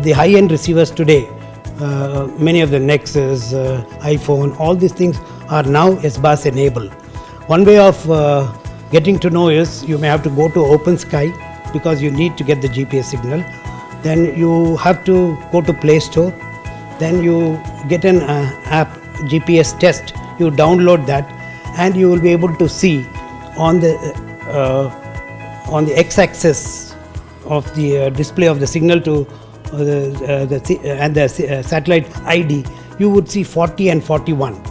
the high-end receivers today, many of the Nexus, iPhone, all these things are now SBAS enabled. One way of getting to know is you may have to go to open sky because you need to get the GPS signal. Then you have to go to Play Store. Then you get an app, GPS test. You download that, and you will be able to see on the x-axis of the display of the signal to the satellite ID. You would see 40 and 41.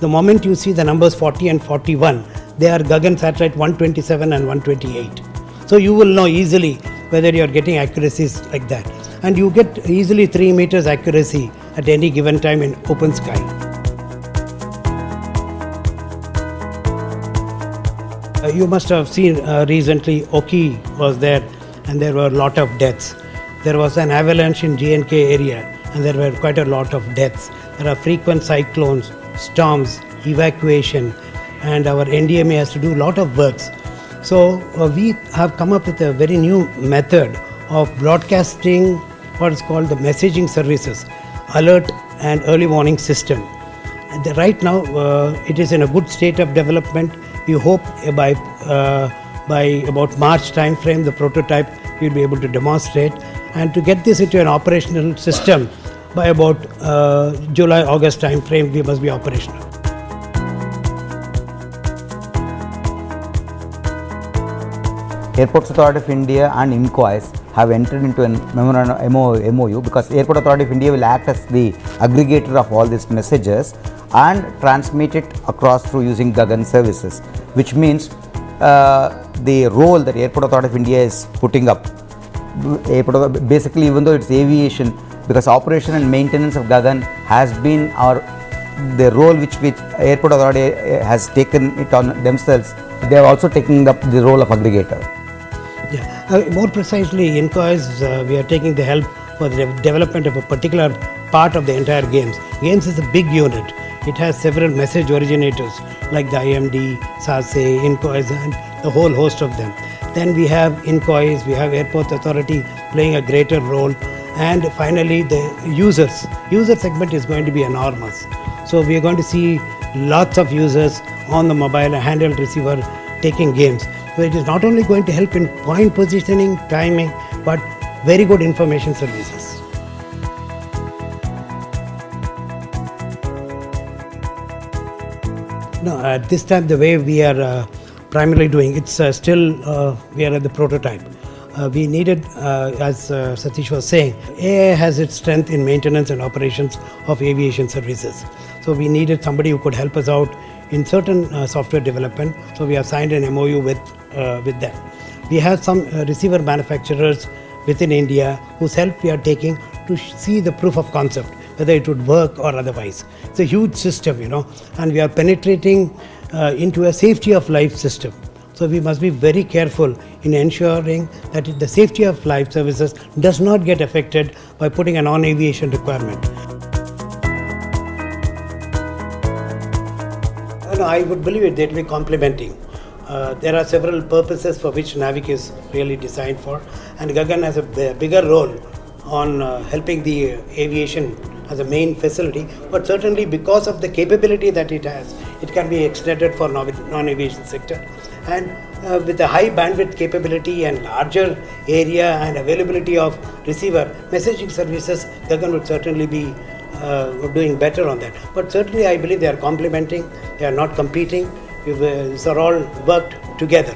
The moment you see the numbers 40 and 41, they are GAGAN satellite 127 and 128. So you will know easily whether you are getting accuracies like that. And you get easily 3 meters accuracy at any given time in open sky. You must have seen recently Oki was there and there were a lot of deaths. There was an avalanche in G&K area and there were quite a lot of deaths. There are frequent cyclones, storms, evacuation, and our NDMA has to do a lot of works. So we have come up with a very new method of broadcasting what is called the messaging services, alert and early warning system. And right now it is in a good state of development. We hope by about March time frame the prototype we will be able to demonstrate, and to get this into an operational system by about July-August time frame we must be operational. Airports Authority of India and INCOIS have entered into a memorandum MOU because Airport Authority of India will act as the aggregator of all these messages and transmit it across through using GAGAN services, which means the role that Airport Authority of India is putting up, basically even though it's aviation, because operation and maintenance of GAGAN has been the role which Airport Authority has taken it on themselves. They are also taking up the role of aggregator. Yeah. More precisely, INCOIS, we are taking the help for the development of a particular part of the entire games. Games is a big unit. It has several message originators like the IMD, SASE, INCOIS, and the whole host of them. Then we have INCOIS, we have Airport Authority playing a greater role, and finally the users. User segment is going to be enormous. So we are going to see lots of users on the mobile handheld receiver taking games. So it is not only going to help in point positioning, timing, but very good information services. No, at this time the way we are primarily doing, it's still we are at the prototype. We needed, as Satish was saying, AI has its strength in maintenance and operations of aviation services. So we needed somebody who could help us out in certain software development. So we have signed an MOU with them. We have some receiver manufacturers within India whose help we are taking to see the proof of concept, whether it would work or otherwise. It's a huge system, and we are penetrating into a safety of life system. So we must be very careful in ensuring that the safety of life services does not get affected by putting a non-aviation requirement. I would believe it will be complementing. There are several purposes for which NAVIC is really designed for, and GAGAN has a bigger role on helping the aviation as a main facility, but certainly because of the capability that it has, it can be extended for non-aviation sector. And with a high bandwidth capability and larger area and availability of receiver messaging services, GAGAN would certainly be doing better on that. But certainly I believe they are complementing, they are not competing. These are all worked together.